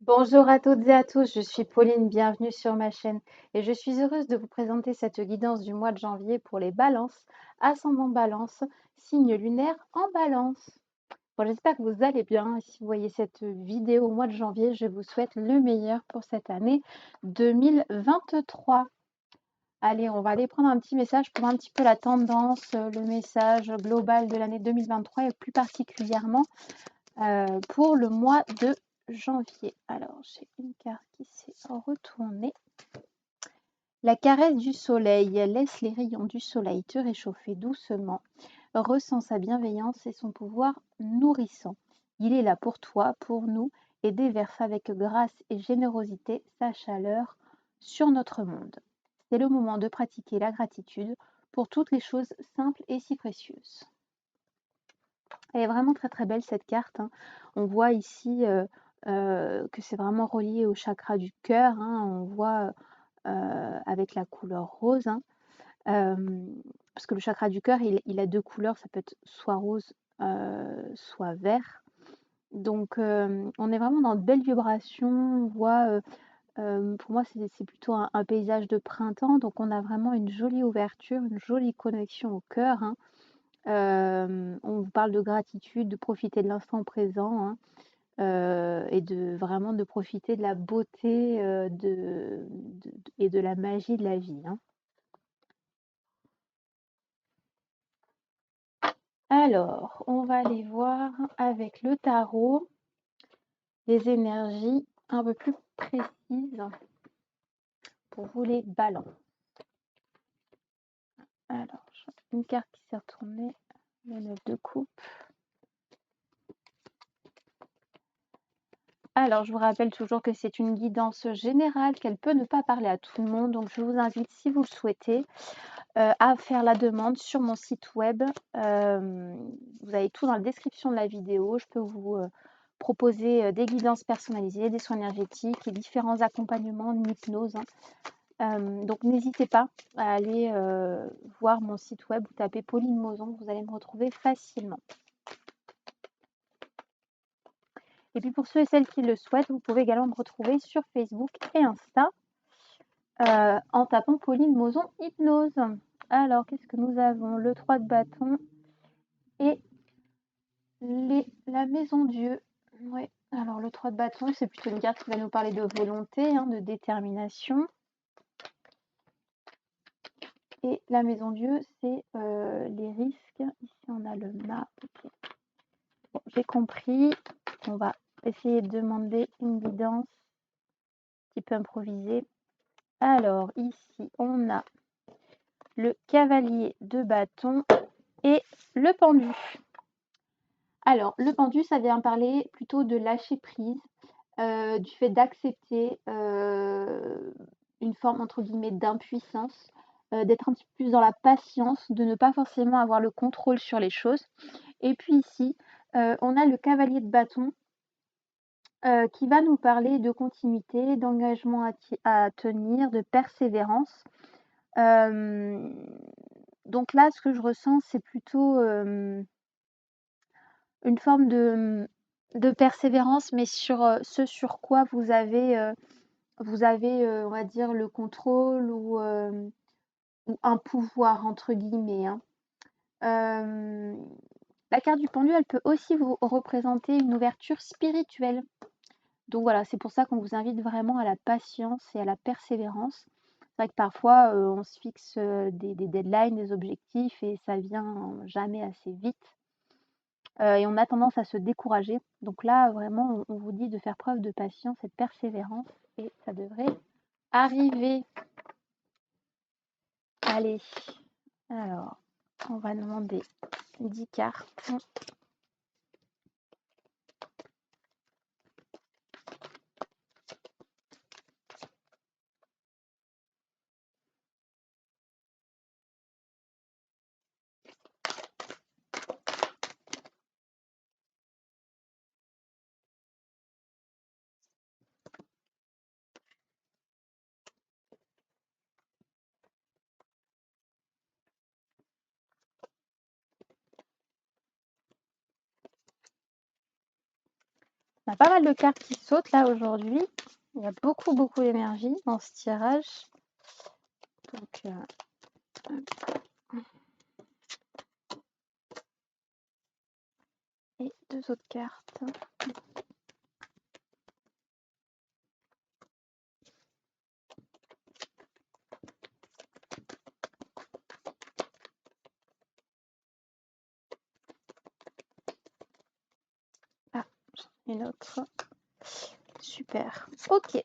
Bonjour à toutes et à tous, je suis Pauline, bienvenue sur ma chaîne et je suis heureuse de vous présenter cette guidance du mois de janvier pour les balances, ascendant balance, signe lunaire en balance. Bon, j'espère que vous allez bien et si vous voyez cette vidéo au mois de janvier, je vous souhaite le meilleur pour cette année 2023. Allez, on va aller prendre un petit message pour un petit peu la tendance, le message global de l'année 2023 et plus particulièrement pour le mois de janvier. Alors, j'ai une carte qui s'est retournée. La caresse du soleil. Laisse les rayons du soleil te réchauffer doucement. Ressens sa bienveillance et son pouvoir nourrissant. Il est là pour toi, pour nous, et déverse avec grâce et générosité sa chaleur sur notre monde. C'est le moment de pratiquer la gratitude pour toutes les choses simples et si précieuses. Elle est vraiment très très belle cette carte, hein. On voit ici que c'est vraiment relié au chakra du cœur, hein. On voit avec la couleur rose, hein. Parce que le chakra du cœur, il a deux couleurs, ça peut être soit rose, soit vert. Donc on est vraiment dans de belles vibrations. On voit, pour moi, c'est plutôt un paysage de printemps. Donc on a vraiment une jolie ouverture, une jolie connexion au cœur, hein. On vous parle de gratitude, de profiter de l'instant présent, hein, et de vraiment de profiter de la beauté, et de la magie de la vie, hein. Alors, on va aller voir avec le tarot les énergies un peu plus précises pour vous les balances. Alors, j'ai une carte qui s'est retournée, le 9 de coupe. Alors, je vous rappelle toujours que c'est une guidance générale, qu'elle peut ne pas parler à tout le monde. Donc, je vous invite, si vous le souhaitez, à faire la demande sur mon site web. Vous avez tout dans la description de la vidéo. Je peux vous proposer des guidances personnalisées, des soins énergétiques et différents accompagnements en hypnose, hein. Donc, n'hésitez pas à aller voir mon site web. Vous tapez Pauline Mozon, vous allez me retrouver facilement. Et puis pour ceux et celles qui le souhaitent, vous pouvez également me retrouver sur Facebook et Insta en tapant Pauline Mozon Hypnose. Alors, qu'est-ce que nous avons? Le 3 de bâton et la maison Dieu. Ouais. Alors, le 3 de bâton, c'est plutôt une carte qui va nous parler de volonté, hein, de détermination. Et la maison Dieu, c'est les risques. Ici, on a le mât. Okay. Bon, j'ai compris. On va essayer de demander une guidance un petit peu improvisée. Alors, ici, on a le cavalier de bâton et le pendu. Alors, le pendu, ça vient parler plutôt de lâcher prise, du fait d'accepter une forme, entre guillemets, d'impuissance, d'être un petit peu plus dans la patience, de ne pas forcément avoir le contrôle sur les choses. Et puis ici, on a le cavalier de bâton qui va nous parler de continuité, d'engagement à tenir, de persévérance. Donc là, ce que je ressens, c'est plutôt une forme de persévérance, mais sur ce sur quoi vous avez, on va dire, le contrôle ou un pouvoir, entre guillemets, hein. La carte du pendu, elle peut aussi vous représenter une ouverture spirituelle. Donc voilà, c'est pour ça qu'on vous invite vraiment à la patience et à la persévérance. C'est vrai que parfois, on se fixe des deadlines, des objectifs et ça vient jamais assez vite. Et on a tendance à se décourager. Donc là, vraiment, on vous dit de faire preuve de patience et de persévérance et ça devrait arriver. Allez, alors, on va demander 10 cartes. On a pas mal de cartes qui sautent là aujourd'hui. Il y a beaucoup d'énergie dans ce tirage. Donc, et 2 autres cartes. Ah, une autre. Super. Ok.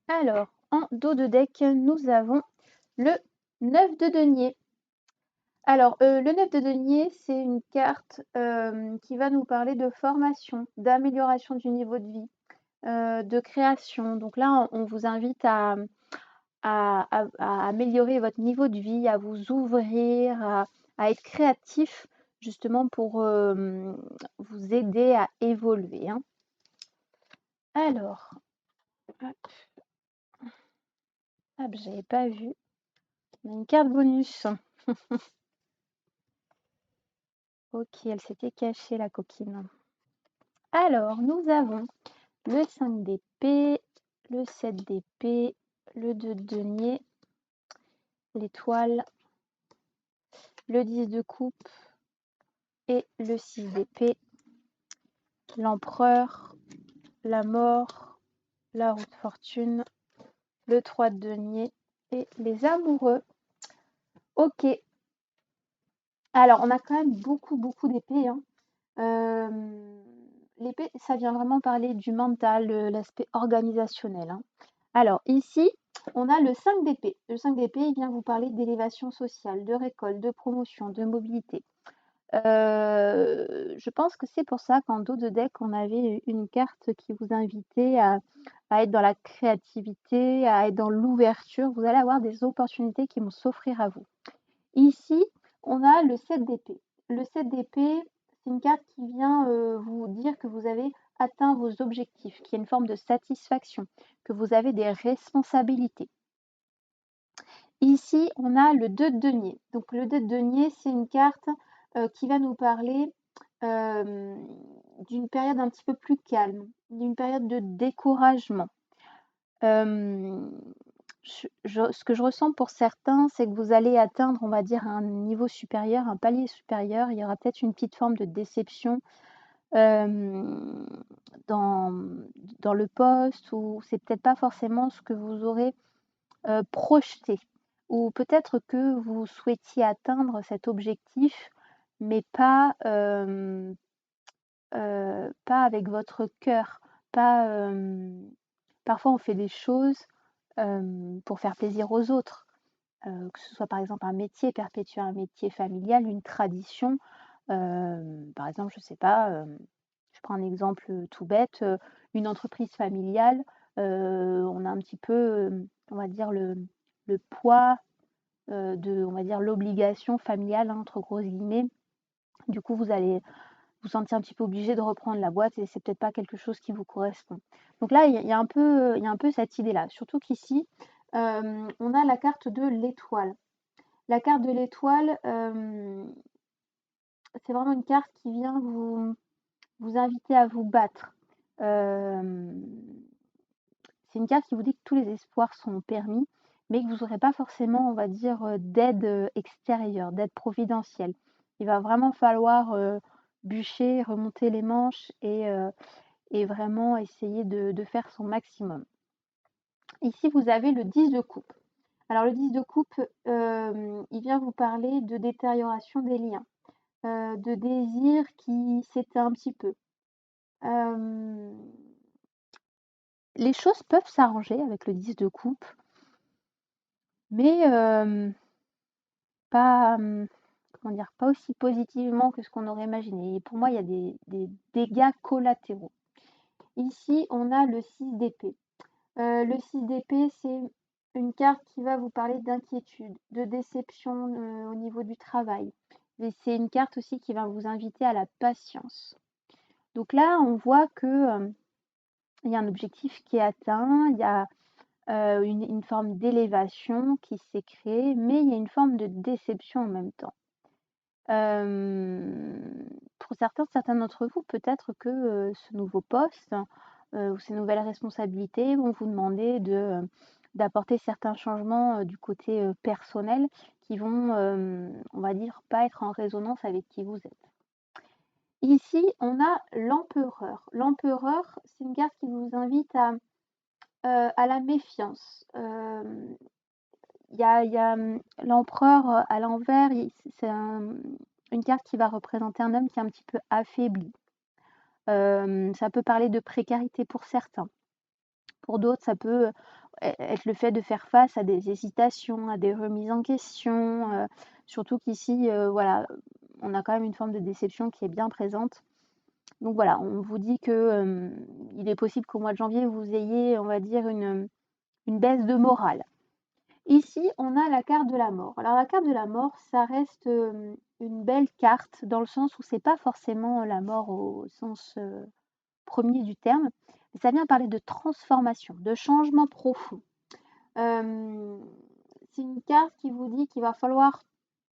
Alors, en dos de deck, nous avons le 9 de denier. Alors, le 9 de denier, c'est une carte qui va nous parler de formation, d'amélioration du niveau de vie, de création. Donc là, on vous invite à améliorer votre niveau de vie, à vous ouvrir, à être créatif, justement pour vous aider à évoluer. Hein. Alors, hop, hop, j'avais pas vu. On a une carte bonus. Ok, elle s'était cachée, la coquine. Alors, nous avons le 5 d'épée, le 7 d'épée, le 2 de denier, l'étoile, le 10 de coupe et le 6 d'épée, l'empereur, la mort, la roue de fortune, le 3 de denier et les amoureux. Ok. Alors, on a quand même beaucoup d'épées. Hein. L'épée, ça vient vraiment parler du mental, l'aspect organisationnel. Hein. Alors, ici, on a le 5 d'épée. Le 5 d'épée, il vient vous parler d'élévation sociale, de récolte, de promotion, de mobilité. Je pense que c'est pour ça qu'en dos de deck, on avait une carte qui vous invitait à être dans la créativité, à être dans l'ouverture. Vous allez avoir des opportunités qui vont s'offrir à vous. Ici, on a le 7 d'épée. Le 7 d'épée, c'est une carte qui vient vous dire que vous avez atteint vos objectifs, qu'il y a une forme de satisfaction, que vous avez des responsabilités. Ici, on a le 2 de denier. Donc le 2 de denier, c'est une carte qui va nous parler d'une période un petit peu plus calme, d'une période de découragement. Ce que je ressens pour certains, c'est que vous allez atteindre, on va dire, un niveau supérieur, un palier supérieur. Il y aura peut-être une petite forme de déception dans le poste, ou c'est peut-être pas forcément ce que vous aurez projeté. Ou peut-être que vous souhaitiez atteindre cet objectif, mais pas avec votre cœur. Parfois, on fait des choses pour faire plaisir aux autres. Que ce soit par exemple un métier, perpétuer un métier familial, une tradition. Par exemple, je sais pas, je prends un exemple tout bête, une entreprise familiale, on a un petit peu, on va dire le poids on va dire l'obligation familiale, hein, entre grosses guillemets. Du coup, vous allez vous sentir un petit peu obligé de reprendre la boîte et c'est peut-être pas quelque chose qui vous correspond. Donc là, il y a un peu cette idée-là. Surtout qu'ici, on a la carte de l'étoile. La carte de l'étoile, c'est vraiment une carte qui vient vous inviter à vous battre. C'est une carte qui vous dit que tous les espoirs sont permis, mais que vous n'aurez pas forcément, on va dire, d'aide extérieure, d'aide providentielle. Il va vraiment falloir bûcher, remonter les manches et vraiment essayer de faire son maximum. Ici, vous avez le 10 de coupe. Alors, le 10 de coupe, il vient vous parler de détérioration des liens, de désir qui s'éteint un petit peu. Les choses peuvent s'arranger avec le 10 de coupe, mais pas, comment dire? Pas aussi positivement que ce qu'on aurait imaginé. Et pour moi, il y a des dégâts collatéraux. Ici, on a le 6 d'épée. Le 6 d'épée, c'est une carte qui va vous parler d'inquiétude, de déception au niveau du travail. Et c'est une carte aussi qui va vous inviter à la patience. Donc là, on voit que il y a un objectif qui est atteint, il y a une forme d'élévation qui s'est créée, mais il y a une forme de déception en même temps. pour certains d'entre vous, peut-être que ce nouveau poste ou ces nouvelles responsabilités vont vous demander d'apporter certains changements du côté personnel qui vont, on va dire, pas être en résonance avec qui vous êtes. Ici, on a l'empereur. L'empereur, c'est une carte qui vous invite à la méfiance. Il y a l'empereur à l'envers, c'est une carte qui va représenter un homme qui est un petit peu affaibli. Ça peut parler de précarité pour certains. Pour d'autres, ça peut être le fait de faire face à des hésitations, à des remises en question, surtout qu'ici, voilà, on a quand même une forme de déception qui est bien présente. Donc voilà, on vous dit que, il est possible qu'au mois de janvier, vous ayez, on va dire, une baisse de morale. Ici, on a la carte de la mort. Alors la carte de la mort, ça reste, une belle carte dans le sens où c'est pas forcément la mort au sens, premier du terme, mais ça vient parler de transformation, de changement profond. C'est une carte qui vous dit qu'il va falloir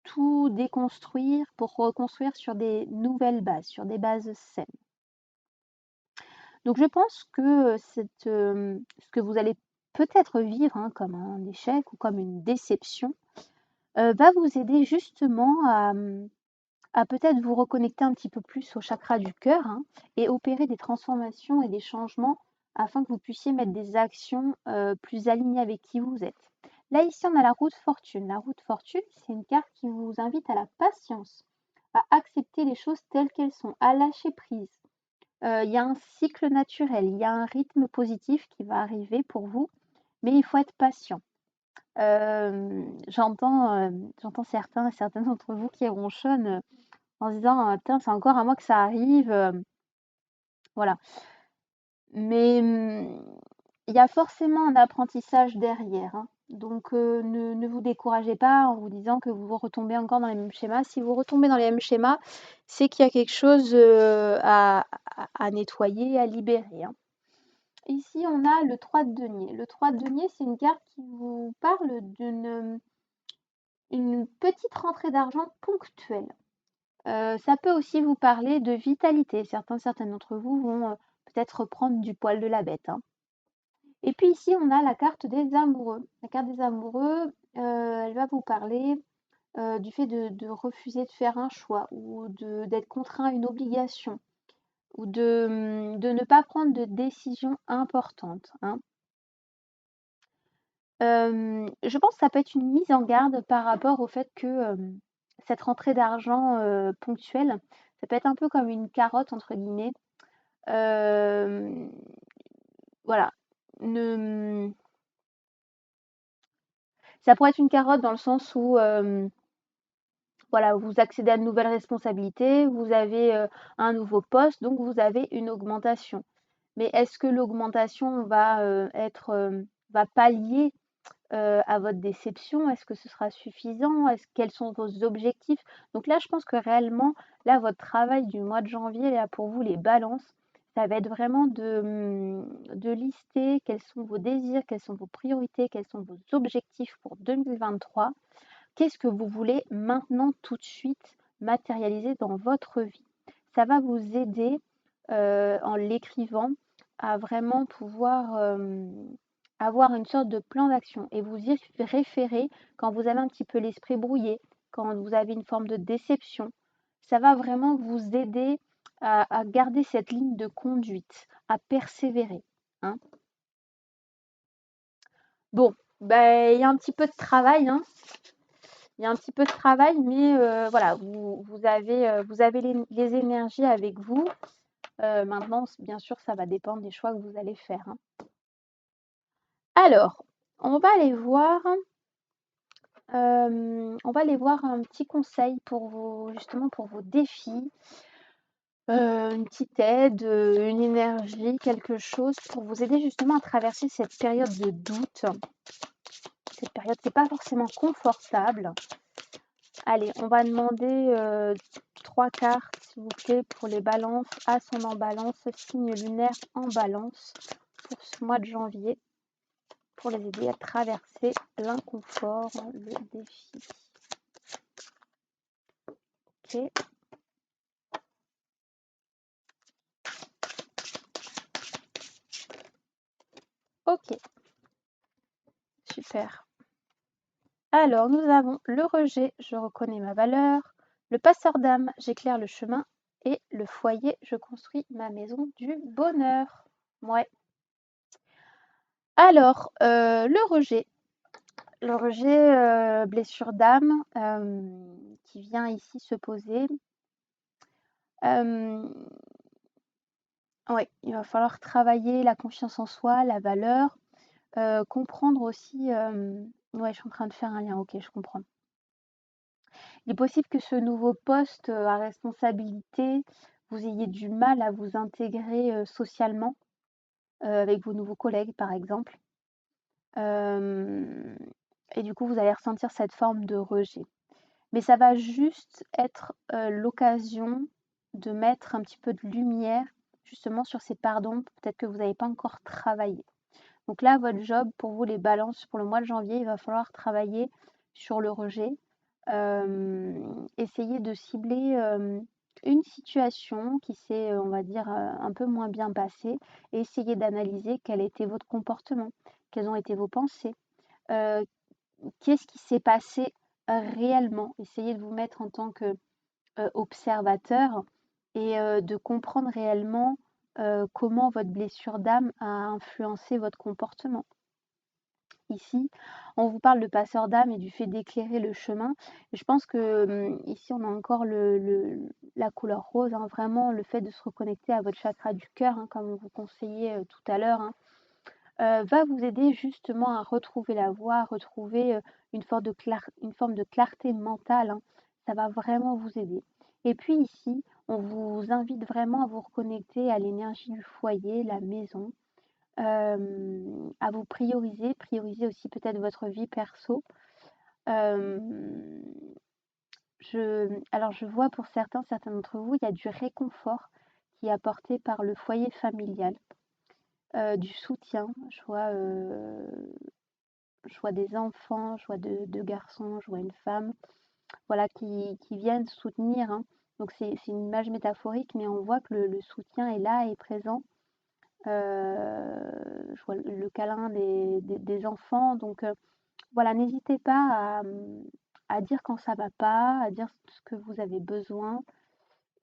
tout déconstruire pour reconstruire sur des nouvelles bases, sur des bases saines. Donc je pense que ce que vous allez peut-être vivre, hein, comme un échec ou comme une déception, va vous aider justement à peut-être vous reconnecter un petit peu plus au chakra du cœur, hein, et opérer des transformations et des changements afin que vous puissiez mettre des actions, plus alignées avec qui vous êtes. Là, ici, on a la roue de fortune. La roue de fortune, c'est une carte qui vous invite à la patience, à accepter les choses telles qu'elles sont, à lâcher prise. Il y a un cycle naturel, il y a un rythme positif qui va arriver pour vous, mais il faut être patient. J'entends certains d'entre vous qui ronchonnent, en se disant: «Putain, c'est encore à moi que ça arrive», voilà. Mais, il y a forcément un apprentissage derrière, hein. Donc, ne vous découragez pas en vous disant que vous retombez encore dans les mêmes schémas. Si vous retombez dans les mêmes schémas, c'est qu'il y a quelque chose, à nettoyer, à libérer, hein. Ici, on a le 3 de denier. Le 3 de denier, c'est une carte qui vous parle une petite rentrée d'argent ponctuelle. Ça peut aussi vous parler de vitalité. Certains d'entre vous vont, peut-être reprendre du poil de la bête, hein. Et puis ici, on a la carte des amoureux. La carte des amoureux, elle va vous parler, du fait de refuser de faire un choix ou d'être contraint à une obligation ou de ne pas prendre de décision importante, hein. Je pense que ça peut être une mise en garde par rapport au fait que, cette rentrée d'argent, ponctuelle, ça peut être un peu comme une «carotte» entre guillemets. Hem, voilà, ne ça pourrait être une carotte dans le sens où, voilà, vous accédez à de nouvelles responsabilités, vous avez, un nouveau poste, donc vous avez une augmentation. Mais est-ce que l'augmentation va pallier à votre déception? Est-ce que ce sera suffisant? Quels sont vos objectifs? Donc là, je pense que réellement, là, votre travail du mois de janvier, là, pour vous, les balances, ça va être vraiment de lister quels sont vos désirs, quelles sont vos priorités, quels sont vos objectifs pour 2023. Qu'est-ce que vous voulez maintenant, tout de suite, matérialiser dans votre vie? Ça va vous aider, en l'écrivant, à vraiment pouvoir, avoir une sorte de plan d'action et vous y référer quand vous avez un petit peu l'esprit brouillé, quand vous avez une forme de déception. Ça va vraiment vous aider à garder cette ligne de conduite, à persévérer, hein. Bon, ben, il y a un petit peu de travail, hein. Il y a un petit peu de travail, mais voilà, vous avez les énergies avec vous. Maintenant, bien sûr, ça va dépendre des choix que vous allez faire, hein. Alors, on va aller voir, un petit conseil pour justement pour vos défis, une petite aide, une énergie, quelque chose pour vous aider justement à traverser cette période de doute, cette période qui est pas forcément confortable. Allez, on va demander 3 cartes, s'il vous plaît, pour les balances, ascendant balance, signe lunaire en balance pour ce mois de janvier, pour les aider à traverser l'inconfort, le défi. Ok. Ok, super. Alors, nous avons le rejet, je reconnais ma valeur, le passeur d'âme, j'éclaire le chemin, et le foyer, je construis ma maison du bonheur. Ouais. Alors, le rejet. Le rejet, blessure d'âme, qui vient ici se poser. Ouais, il va falloir travailler la confiance en soi, la valeur, comprendre aussi, ouais, je suis en train de faire un lien, OK, je comprends. Il est possible que ce nouveau poste, à responsabilité, vous ayez du mal à vous intégrer, socialement, avec vos nouveaux collègues, par exemple. Hem et du coup, vous allez ressentir cette forme de rejet. Mais ça va juste être, l'occasion de mettre un petit peu de lumière, justement, sur ces parts d'ombre, peut-être que vous n'avez pas encore travaillé. Donc là, votre job, pour vous les balances, pour le mois de janvier, il va falloir travailler sur le rejet. Essayer de cibler, une situation qui s'est, on va dire, un peu moins bien passée et essayer d'analyser quel était votre comportement, quelles ont été vos pensées, heu, qu'est-ce qui s'est passé réellement? Essayez de vous mettre en tant que, observateur et de comprendre réellement, comment votre blessure d'âme a influencé votre comportement. Ici, on vous parle de passeur d'âme et du fait d'éclairer le chemin. Et je pense que ici, on a encore la couleur rose, hein, vraiment le fait de se reconnecter à votre chakra du cœur, hein, comme on vous conseillait tout à l'heure, hein, va vous aider justement à retrouver la voie, à retrouver une forme de clarté mentale, hein. Ça va vraiment vous aider. Et puis ici, on vous invite vraiment à vous reconnecter à l'énergie du foyer, la maison, à vous prioriser aussi peut-être votre vie perso. Hem, alors je vois pour certains d'entre vous, il y a du réconfort qui est apporté par le foyer familial, du soutien. Je vois des enfants, je vois 2 garçons, je vois une femme, voilà, qui viennent soutenir, hein. Donc c'est une image métaphorique, mais on voit que le soutien est là, est présent. Je vois le câlin des enfants, donc voilà, n'hésitez pas à dire quand ça va pas, à dire ce que vous avez besoin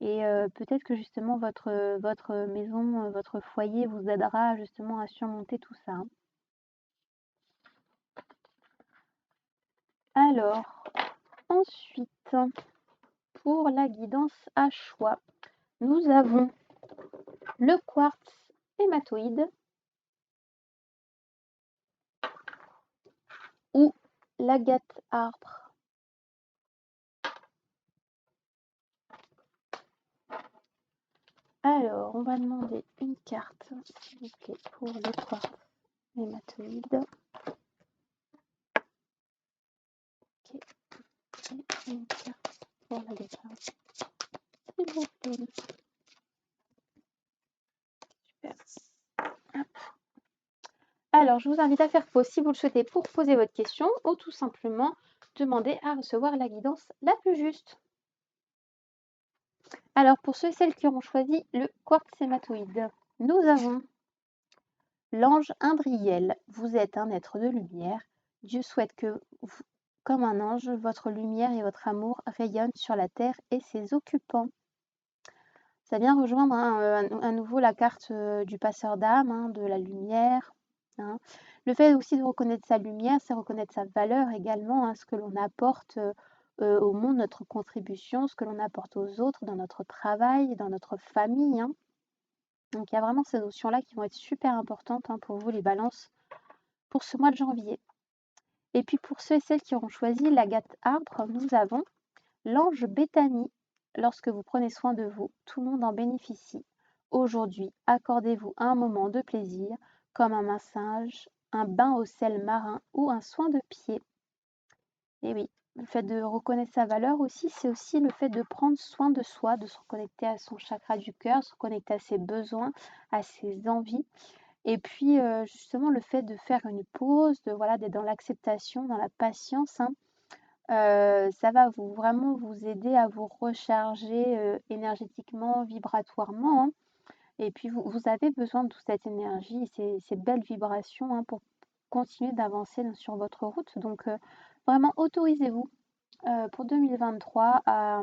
et peut-être que justement votre maison, votre foyer vous aidera justement à surmonter tout ça, hein. Alors, ensuite, pour la guidance à choix, nous avons le quartz hématoïde ou l'agate arbre. Alors, on va demander une carte, s'il vous plaît, pour le quartz hématoïde. Ok, et une carte pour l'agate arbre, s'il vous plaît. Super. Hop. Alors, je vous invite à faire pause si vous le souhaitez pour poser votre question ou tout simplement demander à recevoir la guidance la plus juste. Alors, pour ceux et celles qui auront choisi le quartz hématoïde, nous avons l'ange Indriel. Vous êtes un être de lumière. Dieu souhaite que, comme un ange, votre lumière et votre amour rayonnent sur la terre et ses occupants. Ça vient rejoindre à nouveau la carte du passeur d'âme, hein, de la lumière, hein. Le fait aussi de reconnaître sa lumière, c'est reconnaître sa valeur également, hein, ce que l'on apporte au monde, notre contribution, ce que l'on apporte aux autres dans notre travail, dans notre famille, hein. Donc il y a vraiment ces notions-là qui vont être super importantes, hein, pour vous les balances pour ce mois de janvier. Et puis pour ceux et celles qui auront choisi l'agate arbre, nous avons l'ange Béthanie. Lorsque vous prenez soin de vous, tout le monde en bénéficie. Aujourd'hui, accordez-vous un moment de plaisir, comme un massage, un bain au sel marin ou un soin de pied. Et oui, le fait de reconnaître sa valeur aussi, c'est aussi le fait de prendre soin de soi, de se reconnecter à son chakra du cœur, se reconnecter à ses besoins, à ses envies. Et puis justement le fait de faire une pause, d'être dans l'acceptation, dans la patience, hein, ça va vraiment vous aider à vous recharger, énergétiquement, vibratoirement, hein. Et puis vous avez besoin de toute cette énergie et ces belles vibrations, hein, pour continuer d'avancer sur votre route. Donc vraiment autorisez-vous, pour 2023 à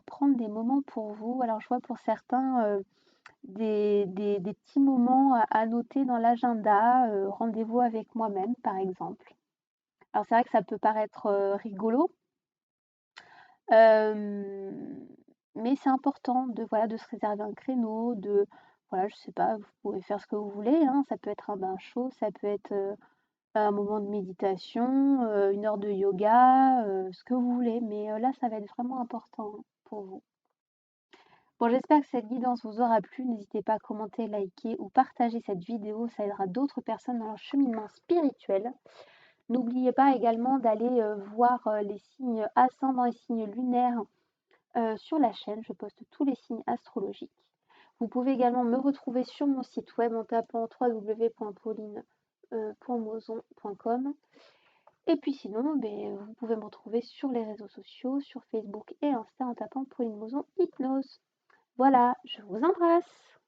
prendre des moments pour vous. Alors je vois pour certains, des petits moments à noter dans l'agenda, rendez-vous avec moi-même par exemple. Alors c'est vrai que ça peut paraître, rigolo, hem, mais c'est important de, voilà, de se réserver un créneau, de voilà, je sais pas, vous pouvez faire ce que vous voulez, hein. Ça peut être un bain chaud, ça peut être, un moment de méditation, 1 heure de yoga, ce que vous voulez, mais là, ça va être vraiment important, hein, pour vous. Bon, j'espère que cette guidance vous aura plu. N'hésitez pas à commenter, liker ou partager cette vidéo, ça aidera d'autres personnes dans leur cheminement spirituel. N'oubliez pas également d'aller, voir, les signes ascendants et signes lunaires, sur la chaîne. Je poste tous les signes astrologiques. Vous pouvez également me retrouver sur mon site web en tapant www.pauline.mozon.com. Et puis sinon, vous pouvez me retrouver sur les réseaux sociaux, sur Facebook et Insta en tapant Pauline Mozon Hypnose. Voilà, je vous embrasse!